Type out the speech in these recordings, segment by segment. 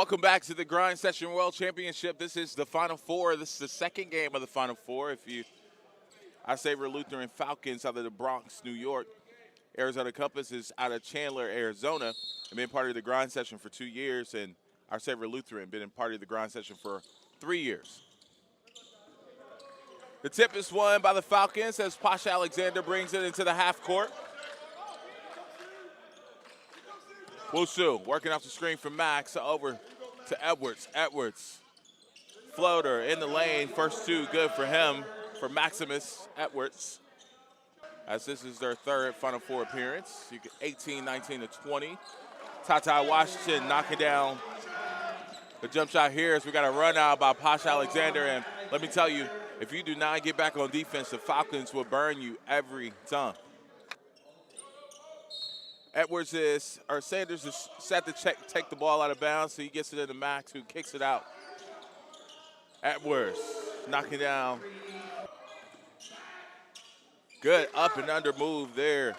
Welcome back to the Grind Session World Championship. This is the Final Four. This is the second game of the Final Four. Our Savior Lutheran Falcons out of the Bronx, New York. Arizona Compass is out of Chandler, Arizona, and been part of the Grind Session for 2 years, and Our Savior Lutheran been in part of the Grind Session for 3 years. The tip is won by the Falcons as Posh Alexander brings it into the half court. Wusu working off the screen from Max over to Edwards. Edwards, floater in the lane. First two good for him, for Maximus Edwards. As this is their third Final Four appearance. You get 18, 19 to 20. Tata Washington knocking down the jump shot here as we got a run out by Posh Alexander. And let me tell you, if you do not get back on defense, the Falcons will burn you every time. Sanders is set to take the ball out of bounds, so he gets it into Max, who kicks it out. Edwards knocking down. Good up and under move there.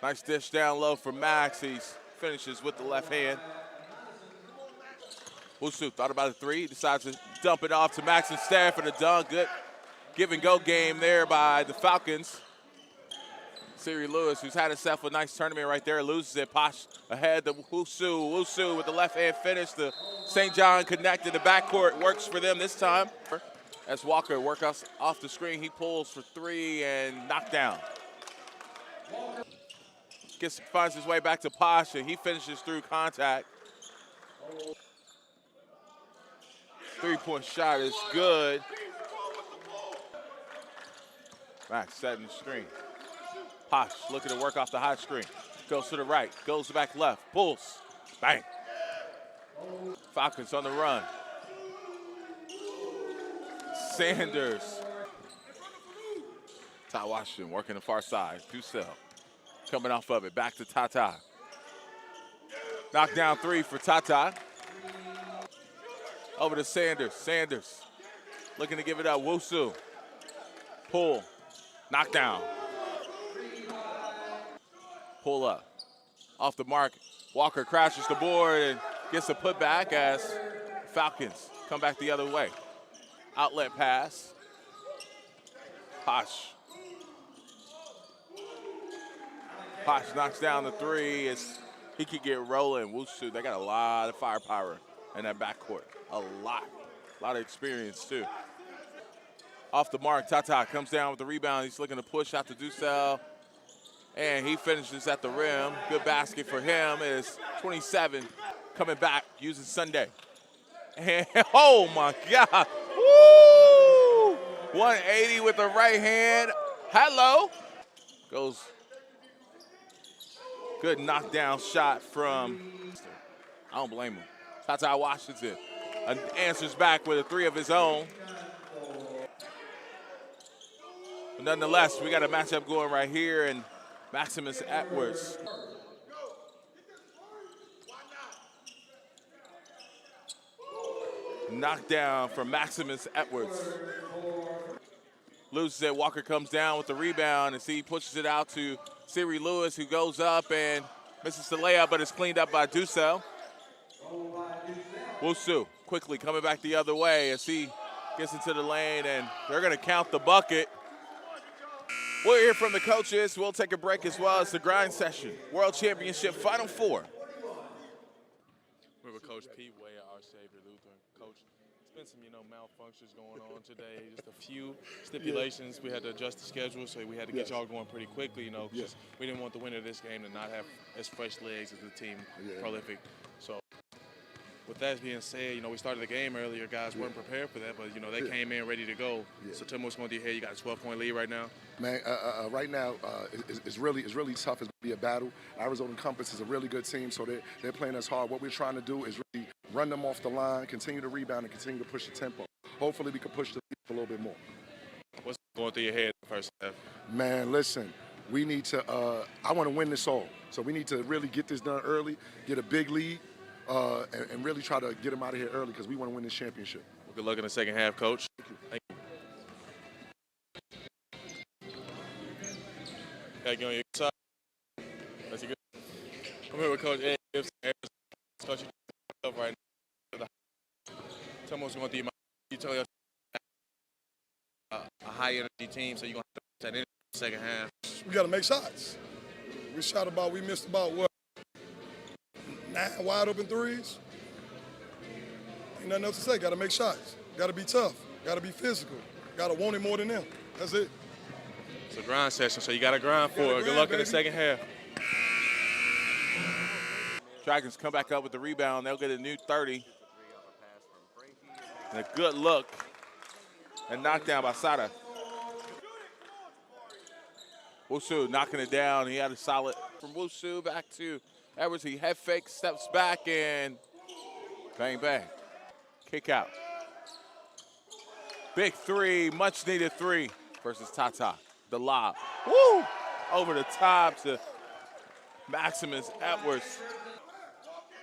Nice dish down low for Max. He finishes with the left hand. Wusu thought about a three. He decides to dump it off to Max instead for the dunk. Good give and go game there by the Falcons. Siri Lewis, who's had himself a nice tournament right there, loses it. Posh ahead to Wusu. Wusu with the left hand finish. The St. John connected. The backcourt works for them this time. As Walker works off the screen, he pulls for three and knocked down. Finds his way back to Posh, and he finishes through contact. Three-point shot is good. Max setting the screen. Posh looking to work off the high screen. Goes to the right, goes back left, pulls, bang. Falcons on the run. Sanders. Ty Washington working the far side. Ducell coming off of it. Back to Tata. Knockdown three for Tata. Over to Sanders. Sanders looking to give it up. Wusu. Pull. Knockdown. Pull up. Off the mark. Walker crashes the board and gets a putback as Falcons come back the other way. Outlet pass. Posh. Posh knocks down the three as he could get rolling. Wusu, they got a lot of firepower in that backcourt. A lot of experience too. Off the mark, Tata comes down with the rebound. He's looking to push out to Ducell. And he finishes at the rim. Good basket for him. It's 27 coming back using Sunday. And oh my God. Woo! 180 with the right hand. Hello. Goes. Good knockdown shot from, I don't blame him. Tata Washington answers back with a three of his own. But nonetheless, we got a matchup going right here, and Maximus Edwards. Knockdown from Maximus Edwards. Loses it. Walker comes down with the rebound, and he pushes it out to Siri Lewis, who goes up and misses the layup, but it's cleaned up by Ducell. Wusu quickly coming back the other way as he gets into the lane, and they're going to count the bucket. We'll hear from the coaches. We'll take a break as well as the Grind Session World Championship Final Four. We're with Coach Pete Way at Our Savior Lutheran. Coach, there's been some, malfunctions going on today. Just a few stipulations. We had to adjust the schedule, so we had to get y'all going pretty quickly, because we didn't want the winner of this game to not have as fresh legs as the team prolific. So with that being said, we started the game earlier. Guys weren't prepared for that, but, they came in ready to go. So tell me what's going to do here. You got a 12-point lead right now. Man, right now it's really tough. It's be a battle. Arizona Compass is a really good team, so they're playing us hard. What we're trying to do is really run them off the line, continue to rebound, and continue to push the tempo. Hopefully we can push the lead a little bit more. What's going through your head in the first half? Man, listen, we need to I want to win this all. So we need to really get this done early, get a big lead, and really try to get them out of here early because we want to win this championship. Well, good luck in the second half, Coach. Thank you. Back on your side. That's a good. I'm here with Coach Ed Gibson. Coach, you right now. Tell me what's going through your mind. You tell us a high energy team, so you're going to have to put that in the second half. We got to make shots. We missed about, what, 9 wide open threes? Ain't nothing else to say. Got to make shots. Got to be tough. Got to be physical. Got to want it more than them. That's it. It's a grind session, so you got to grind for it. Good luck in the second half. Dragons come back up with the rebound. They'll get a new 30. And a good look. And knocked down by Sada. Wusu knocking it down. He had a solid from Wusu back to Edwards. He head fake, steps back, and bang, bang. Kick out. Big three, much needed three versus Tata. The lob. Woo! Over the top to Maximus Edwards.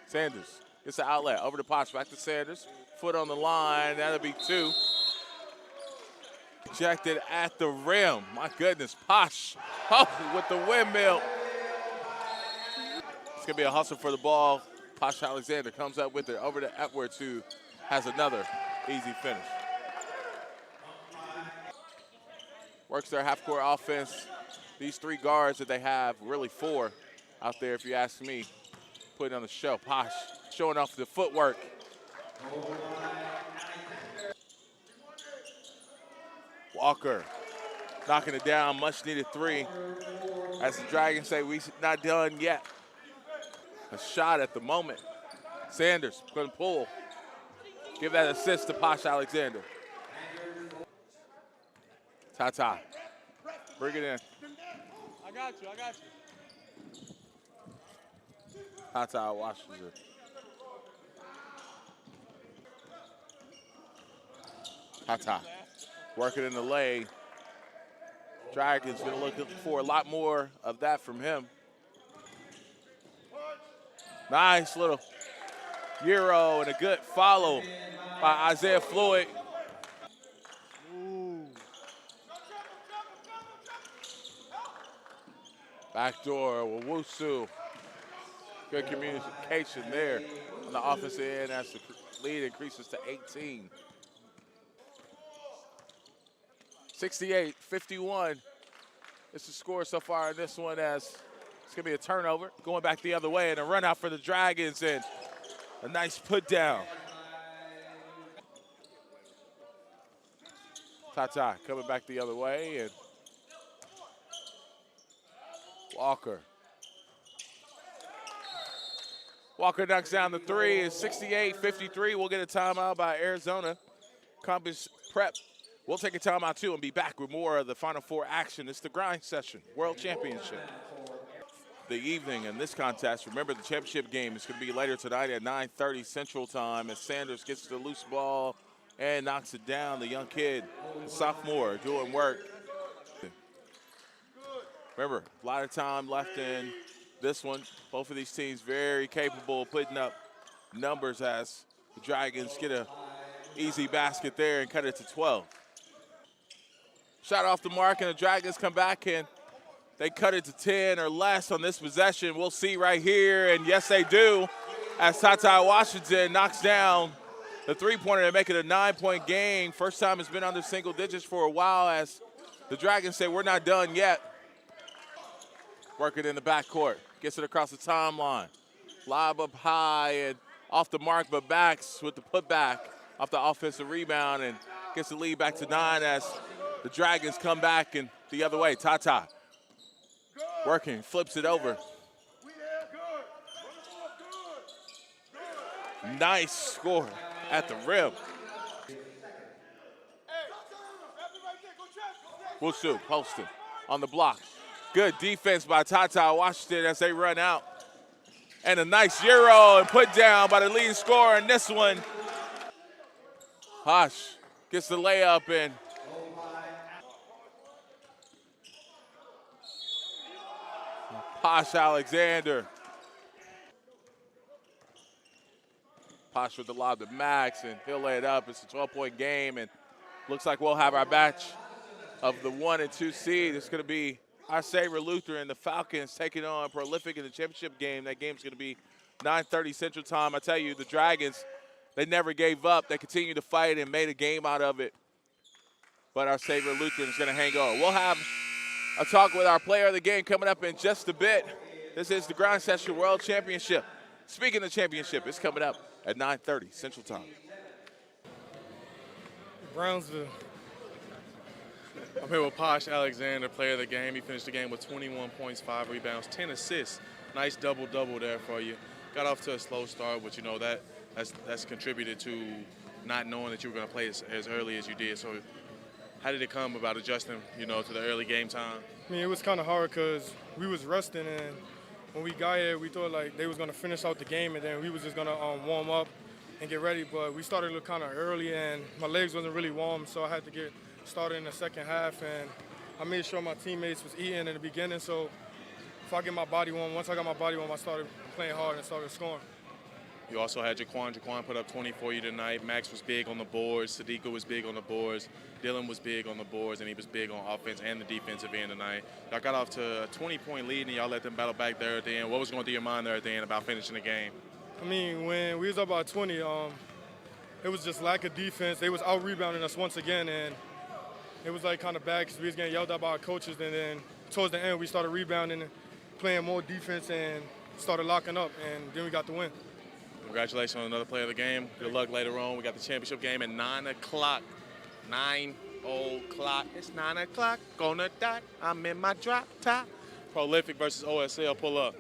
Sanders gets the outlet. Over to Posh, back to Sanders. Foot on the line, that'll be 2. Ejected at the rim. My goodness, Posh with the windmill. It's gonna be a hustle for the ball. Posh Alexander comes up with it over to Edwards, who has another easy finish. Works their half-court offense. These 3 guards that they have, really 4 out there if you ask me, putting on the show. Posh showing off the footwork. Walker knocking it down, much needed 3. As the Dragons say, we're not done yet. A shot at the moment. Sanders gonna pull. Give that assist to Posh Alexander. Tata, bring it in. I got you. Tata washes it. Tata working in the lane. Dragons gonna look for a lot more of that from him. Nice little Euro and a good follow by Isaiah Floyd. Ooh. Backdoor with Wusu. Good communication there on the offensive end as the lead increases to 18. 68-51. It's the score so far in this one, as it's going to be a turnover. Going back the other way and a run out for the Dragons and a nice put down. Tata coming back the other way, and Walker. Walker knocks down the 3. It's 68-53. We'll get a timeout by Arizona. Compass Prep. We'll take a timeout too and be back with more of the Final Four action. It's the grind session, World Championship. The evening in this contest, remember the championship game is going to be later tonight at 9:30 Central Time as Sanders gets the loose ball and knocks it down. The young kid, the sophomore, doing work. Remember, a lot of time left in this one. Both of these teams very capable of putting up numbers as the Dragons get a easy basket there and cut it to 12. Shot off the mark, and the Dragons come back and they cut it to 10 or less on this possession. We'll see right here, and yes, they do, as Tata Washington knocks down the three-pointer to make it a 9-point game. First time it's been under single digits for a while, as the Dragons say we're not done yet. Work it in the backcourt, gets it across the timeline. Lob up high and off the mark, but backs with the putback off the offensive rebound and gets the lead back to 9 as the Dragons come back and the other way. Tata working, flips it over. Nice score at the rim. Wusu posting on the block. Good defense by Tata Washington as they run out. And a nice Euro and put down by the leading scorer in this one. Posh gets the layup and Posh Alexander. Posh with the lob to Max, and he'll lay it up. It's a 12-point game, and looks like we'll have our batch of the 1 and 2 seed. It's going to be our Sabre Lutheran, the Falcons, taking on Prolific in the championship game. That game's going to be 9:30 Central Time. I tell you, the Dragons, they never gave up. They continued to fight and made a game out of it. But our Sabre Lutheran is going to hang on. We'll have a talk with our player of the game coming up in just a bit. This is the Grind Session World Championship. Speaking of championship, it's coming up at 9:30 Central Time. Brownsville. I'm here with Posh Alexander, player of the game. He finished the game with 21 points, 5 rebounds, 10 assists. Nice double-double there for you. Got off to a slow start, but you know that's contributed to not knowing that you were going to play as early as you did. So how did it come about adjusting, you know, to the early game time? I mean, it was kind of hard because we was resting, and when we got here, we thought like they was gonna finish out the game, and then we was just gonna warm up and get ready. But we started a little kind of early, and my legs wasn't really warm, so I had to get started in the second half. And I made sure my teammates was eating in the beginning, so if I get my body warm, once I got my body warm, I started playing hard and started scoring. You also had Jaquan. Jaquan put up 20 for you tonight. Max was big on the boards. Sadiqa was big on the boards. Dylan was big on the boards, and he was big on offense and the defensive end tonight. Y'all got off to a 20-point lead, and y'all let them battle back there at the end. What was going through your mind there at the end about finishing the game? I mean, when we was up by 20, it was just lack of defense. They was out-rebounding us once again, and it was like kind of bad because we was getting yelled at by our coaches. And then towards the end, we started rebounding and playing more defense and started locking up, and then we got the win. Congratulations on another player of the game. Good luck later on. We got the championship game at 9 o'clock. 9 o'clock. It's 9 o'clock. Gonna dot. I'm in my drop top. Prolific versus OSL. Pull up.